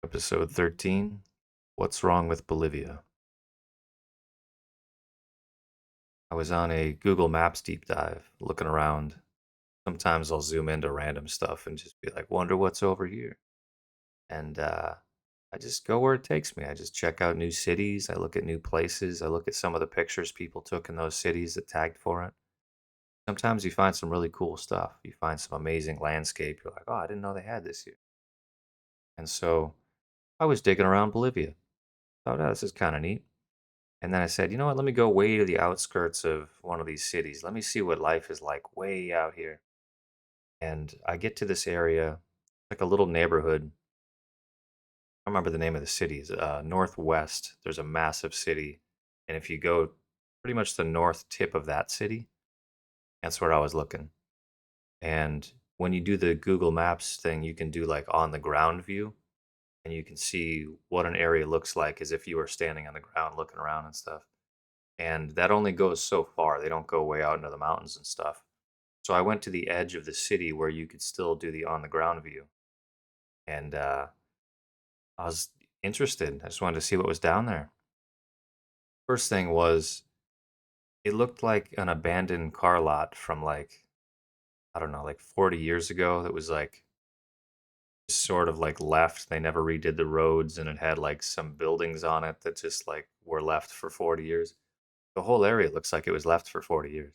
Episode 13. What's wrong with Bolivia? I was on a Google Maps deep dive looking around. Sometimes I'll zoom into random stuff and just be like, wonder what's over here. And I just go where it takes me. I just check out new cities. I look at new places. I look at some of the pictures people took in those cities that tagged for it. Sometimes you find some really cool stuff. You find some amazing landscape. You're like, oh, I didn't know they had this here. And so I was digging around Bolivia. Thought, oh, this is kind of neat. And then I said, you know what? Let me go way to the outskirts of one of these cities. Let me see what life is like way out here. And I get to this area, like a little neighborhood. I remember the name of the city is Northwest. There's a massive city. And if you go pretty much the north tip of that city, that's where I was looking. And when you do the Google Maps thing, you can do like on the ground view and you can see what an area looks like as if you were standing on the ground looking around and stuff. And that only goes so far. They don't go way out into the mountains and stuff. So I went to the edge of the city where you could still do the on the ground view, and I was interested. I just wanted to see what was down there. First thing was, it looked like an abandoned car lot from like I don't know, like 40 years ago. That was like sort of like left. They never redid the roads, and it had like some buildings on it that just like were left for 40 years. The whole area looks like it was left for 40 years.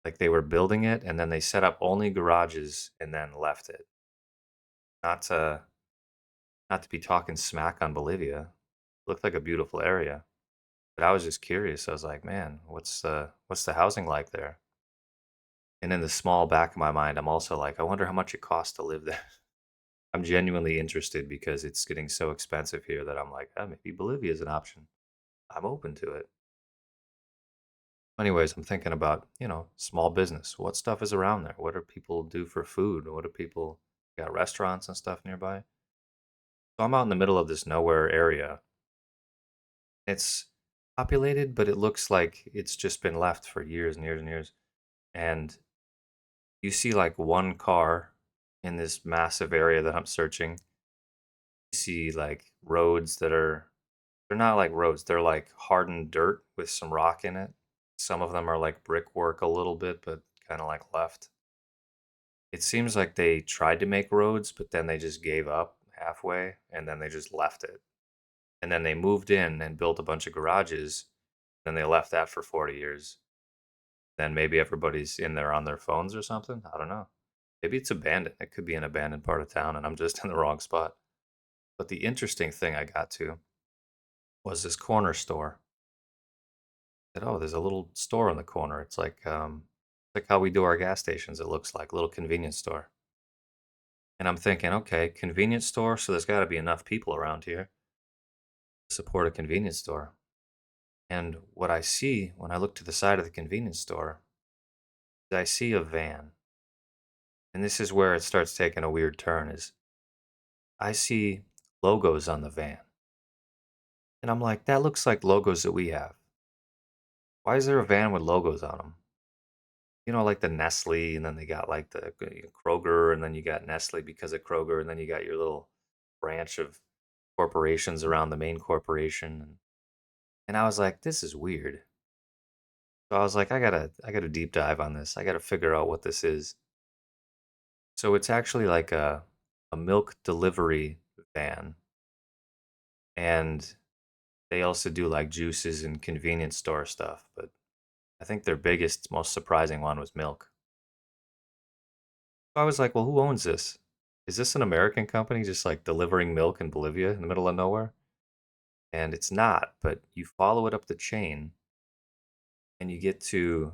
Like they were building it and then they set up only garages and then left it. Not to not to be talking smack on Bolivia. Looked like a beautiful area. But I was just curious. I was like, man, what's the housing like there? And in the small back of my mind, I'm also like, I wonder how much it costs to live there. I'm genuinely interested because it's getting so expensive here that I'm like, oh, maybe Bolivia is an option. I'm open to it. Anyways, I'm thinking about, small business. What stuff is around there? What do people do for food? What do people got restaurants and stuff nearby? So I'm out in the middle of this nowhere area. It's populated, but it looks like it's just been left for years and years and years. And you see like one car in this massive area that I'm searching. You see like roads they're not like roads, they're like hardened dirt with some rock in it. Some of them are like brickwork a little bit, but kind of like left. It seems like they tried to make roads, but then they just gave up halfway and then they just left it. And then they moved in and built a bunch of garages. Then they left that for 40 years. Then maybe everybody's in there on their phones or something. I don't know. Maybe it's abandoned. It could be an abandoned part of town and I'm just in the wrong spot. But the interesting thing I got to was this corner store. I said, oh, there's a little store in the corner. It's like how we do our gas stations, it looks like, a little convenience store. And I'm thinking, okay, convenience store, so there's got to be enough people around here to support a convenience store. And what I see when I look to the side of the convenience store is I see a van. And this is where it starts taking a weird turn is I see logos on the van. And I'm like, that looks like logos that we have. Why is there a van with logos on them? Like the Nestle, and then they got like the Kroger, and then you got Nestle because of Kroger, and then you got your little branch of corporations around the main corporation. And I was like, this is weird. So I was like, I gotta deep dive on this. I gotta figure out what this is. So it's actually like a milk delivery van, and they also do like juices and convenience store stuff. But I think their biggest, most surprising one was milk. So I was like, well, who owns this? Is this an American company just like delivering milk in Bolivia in the middle of nowhere? And it's not, but you follow it up the chain and you get to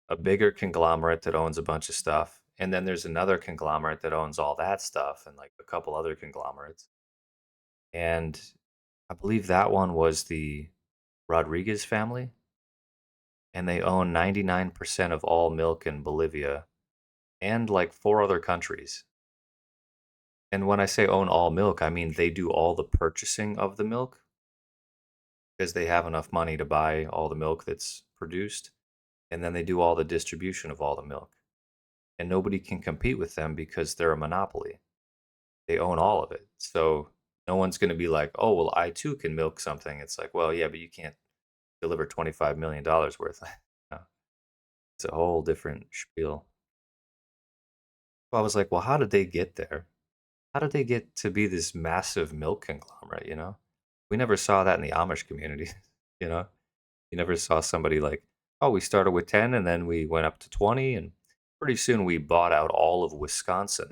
a bigger conglomerate that owns a bunch of stuff. And then there's another conglomerate that owns all that stuff and like a couple other conglomerates. And I believe that one was the Rodriguez family. And they own 99% of all milk in Bolivia and like four other countries. And when I say own all milk, I mean they do all the purchasing of the milk because they have enough money to buy all the milk that's produced. And then they do all the distribution of all the milk. And nobody can compete with them because they're a monopoly. They own all of it. So no one's going to be like, oh, well, I too can milk something. It's like, well, yeah, but you can't deliver $25 million worth. No, it's a whole different spiel. So I was like, well, how did they get there? How did they get to be this massive milk conglomerate, you know? We never saw that in the Amish community, you know? You never saw somebody like, oh, we started with 10 and then we went up to 20 and pretty soon we bought out all of Wisconsin.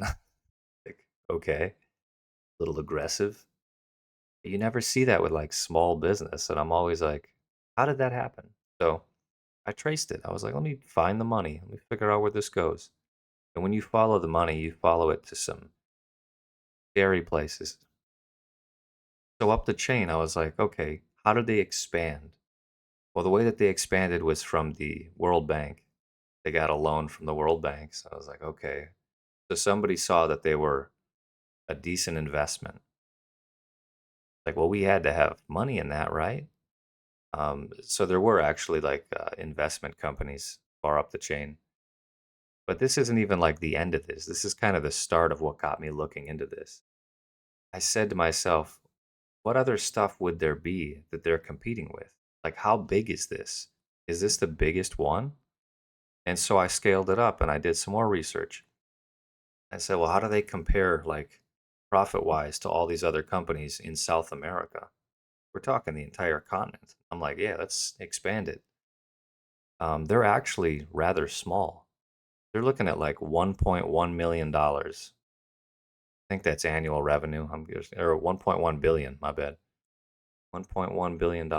Like, okay, a little aggressive. You never see that with like small business. And I'm always like, how did that happen? So I traced it. I was like, let me find the money. Let me figure out where this goes. And when you follow the money, you follow it to some scary places. So up the chain, I was like, okay, how did they expand? Well, the way that they expanded was from the World Bank. They got a loan from the World Bank. So I was like, okay. So somebody saw that they were a decent investment. Like, well, we had to have money in that, right? So there were actually like investment companies far up the chain. But this isn't even like the end of this. This is kind of the start of what got me looking into this. I said to myself, what other stuff would there be that they're competing with? Like, how big is this? Is this the biggest one? And so I scaled it up and I did some more research. I said, well, how do they compare, like, profit wise to all these other companies in South America? We're talking the entire continent. I'm like, yeah, let's expand it. They're actually rather small. They're looking at like $1.1 million. I think that's annual revenue. I'm just, or 1.1 billion, my bad. $1.1 billion.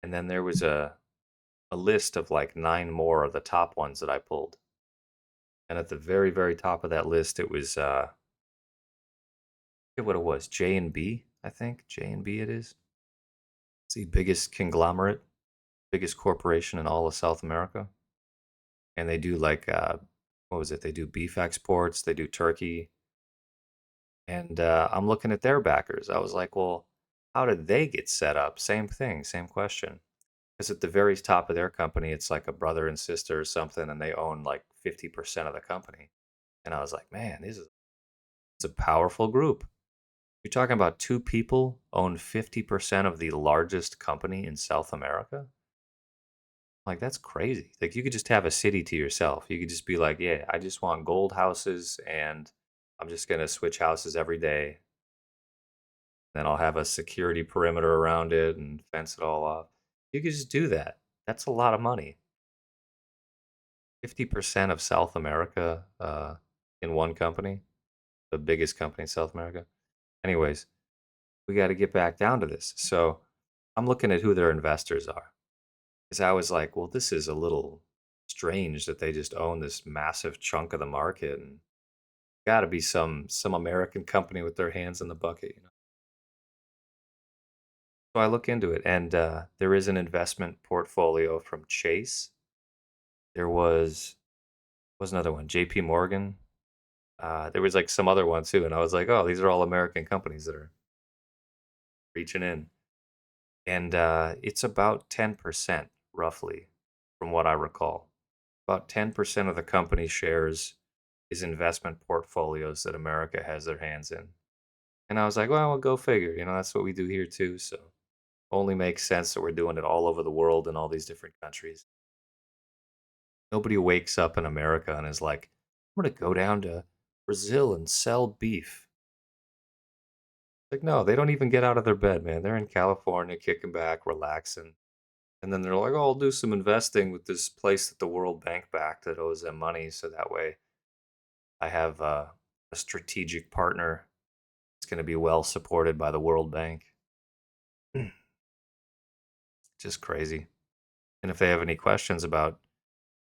And then there was a list of like nine more of the top ones that I pulled. And at the very, very top of that list, it was, I forget what it was, J and B, I think. J and B it is. It's the biggest conglomerate, biggest corporation in all of South America. And they do like, what was it? They do beef exports, they do turkey. And I'm looking at their backers. I was like, well, how did they get set up? Same thing, same question. Because at the very top of their company, it's like a brother and sister or something, and they own like 50% of the company. And I was like, man, this is it's a powerful group. You're talking about two people own 50% of the largest company in South America? Like, that's crazy. Like, you could just have a city to yourself. You could just be like, yeah, I just want gold houses, and I'm just going to switch houses every day. Then I'll have a security perimeter around it and fence it all off. You could just do that. That's a lot of money. 50% of South America in one company, the biggest company in South America. Anyways, we got to get back down to this. So I'm looking at who their investors are. Because I was like, well, this is a little strange that they just own this massive chunk of the market, and got to be some American company with their hands in the bucket, you know. So I look into it, and there is an investment portfolio from Chase. There was another one, J.P. Morgan. There was like some other one too, and I was like, oh, these are all American companies that are reaching in, and it's about 10% roughly, from what I recall. About 10% of the company shares is investment portfolios that America has their hands in. And I was like, well, go figure. You know, that's what we do here too. So only makes sense that we're doing it all over the world in all these different countries. Nobody wakes up in America and is like, I'm going to go down to Brazil and sell beef. Like, no, they don't even get out of their bed, man. They're in California, kicking back, relaxing. And then they're like, oh, I'll do some investing with this place that the World Bank backed that owes them money. So that way I have a strategic partner that's going to be well supported by the World Bank. Just crazy. And if they have any questions about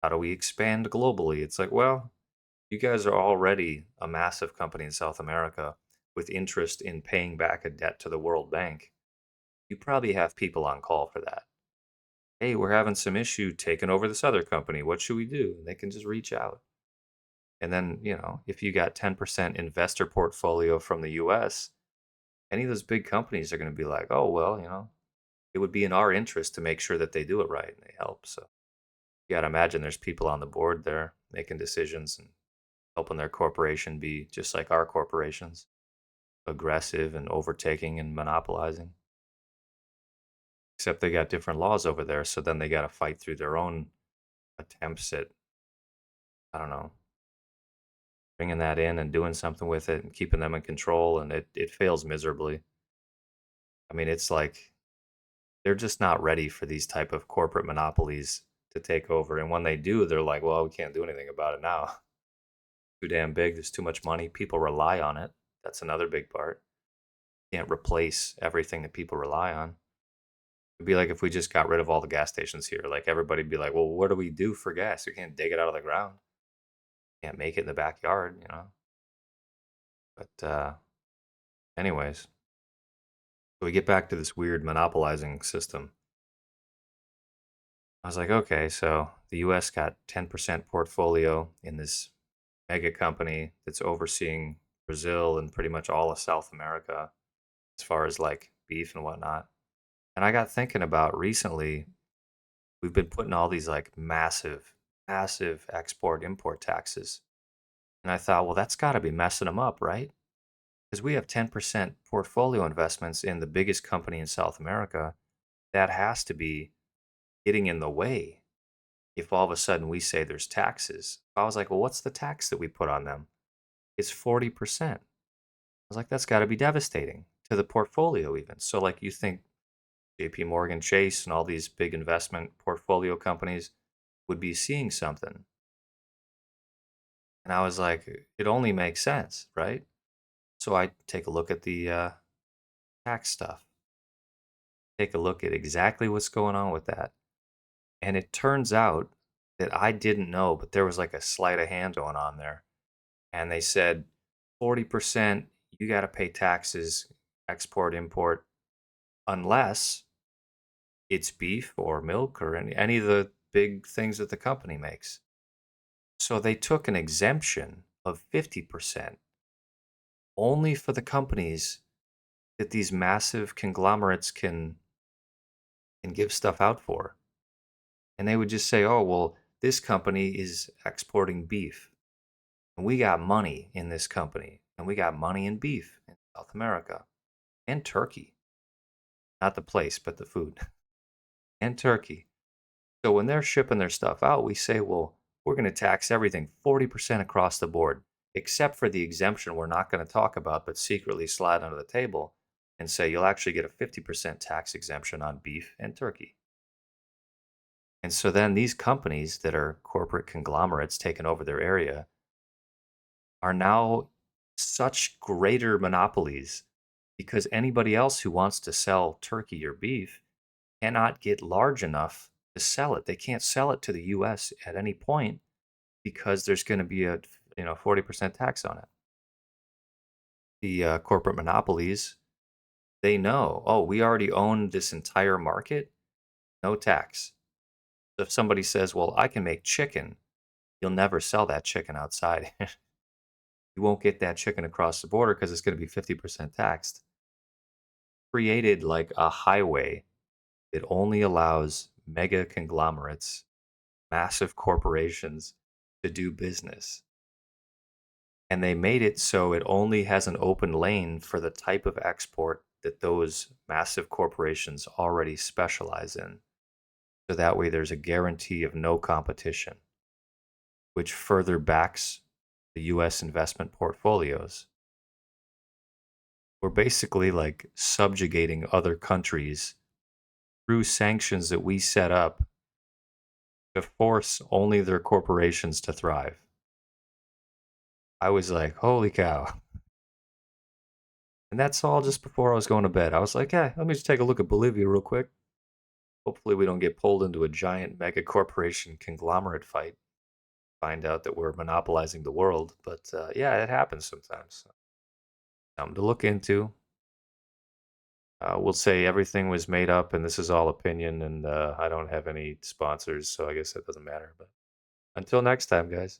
how do we expand globally, it's like, well, you guys are already a massive company in South America with interest in paying back a debt to the World Bank. You probably have people on call for that. Hey, we're having some issue taking over this other company. What should we do? And they can just reach out. And then, you know, if you got 10% investor portfolio from the US, any of those big companies are going to be like, oh, well, you know, it would be in our interest to make sure that they do it right and they help. So you got to imagine there's people on the board there making decisions. And helping their corporation be just like our corporations, aggressive and overtaking and monopolizing. Except they got different laws over there, so then they got to fight through their own attempts at, I don't know, bringing that in and doing something with it and keeping them in control, and it fails miserably. I mean, it's like they're just not ready for these type of corporate monopolies to take over, and when they do, they're like, "Well, we can't do anything about it now. Too damn big. There's too much money. People rely on it. That's another big part. Can't replace everything that people rely on. It'd be like if we just got rid of all the gas stations here. Like everybody'd be like, "Well, what do we do for gas? We can't dig it out of the ground. Can't make it in the backyard, you know." But anyways, so we get back to this weird monopolizing system. I was like, okay, so the U.S. got 10% portfolio in this mega company that's overseeing Brazil and pretty much all of South America as far as like beef and whatnot. And I got thinking about recently, we've been putting all these like massive, massive export import taxes. And I thought, well, that's got to be messing them up, right? Because we have 10% portfolio investments in the biggest company in South America. That has to be getting in the way if all of a sudden we say there's taxes. I was like, well, what's the tax that we put on them? It's 40%. I was like, that's got to be devastating to the portfolio, even. So, like, you think JP Morgan Chase and all these big investment portfolio companies would be seeing something. And I was like, it only makes sense, right? So I take a look at the tax stuff, take a look at exactly what's going on with that. And it turns out that I didn't know, but there was like a sleight of hand going on there. And they said 40% you got to pay taxes, export, import, unless it's beef or milk or any of the big things that the company makes. So they took an exemption of 50% only for the companies that these massive conglomerates can give stuff out for. And they would just say, "Oh, well, this company is exporting beef, and we got money in this company, and we got money in beef in South America and Turkey, not the place, but the food and Turkey." So when they're shipping their stuff out, we say, "Well, we're going to tax everything 40% across the board, except for the exemption we're not going to talk about, but secretly slide under the table and say you'll actually get a 50% tax exemption on beef and turkey." And so then these companies that are corporate conglomerates taking over their area are now such greater monopolies because anybody else who wants to sell turkey or beef cannot get large enough to sell it. They can't sell it to the US at any point because there's going to be a 40% tax on it. The corporate monopolies, they know, oh, we already own this entire market, no tax. So if somebody says, well, I can make chicken, you'll never sell that chicken outside. You won't get that chicken across the border because it's going to be 50% taxed. Created like a highway that only allows mega conglomerates, massive corporations to do business. And they made it so it only has an open lane for the type of export that those massive corporations already specialize in. So that way there's a guarantee of no competition, which further backs the US investment portfolios. We're basically like subjugating other countries through sanctions that we set up to force only their corporations to thrive. I was like, holy cow. And that's all just before I was going to bed. I was like, yeah, let me just take a look at Bolivia real quick. Hopefully, we don't get pulled into a giant mega corporation conglomerate fight. Find out that we're monopolizing the world. But yeah, it happens sometimes. So, something to look into. We'll say everything was made up and this is all opinion, and I don't have any sponsors, so I guess that doesn't matter. But until next time, guys.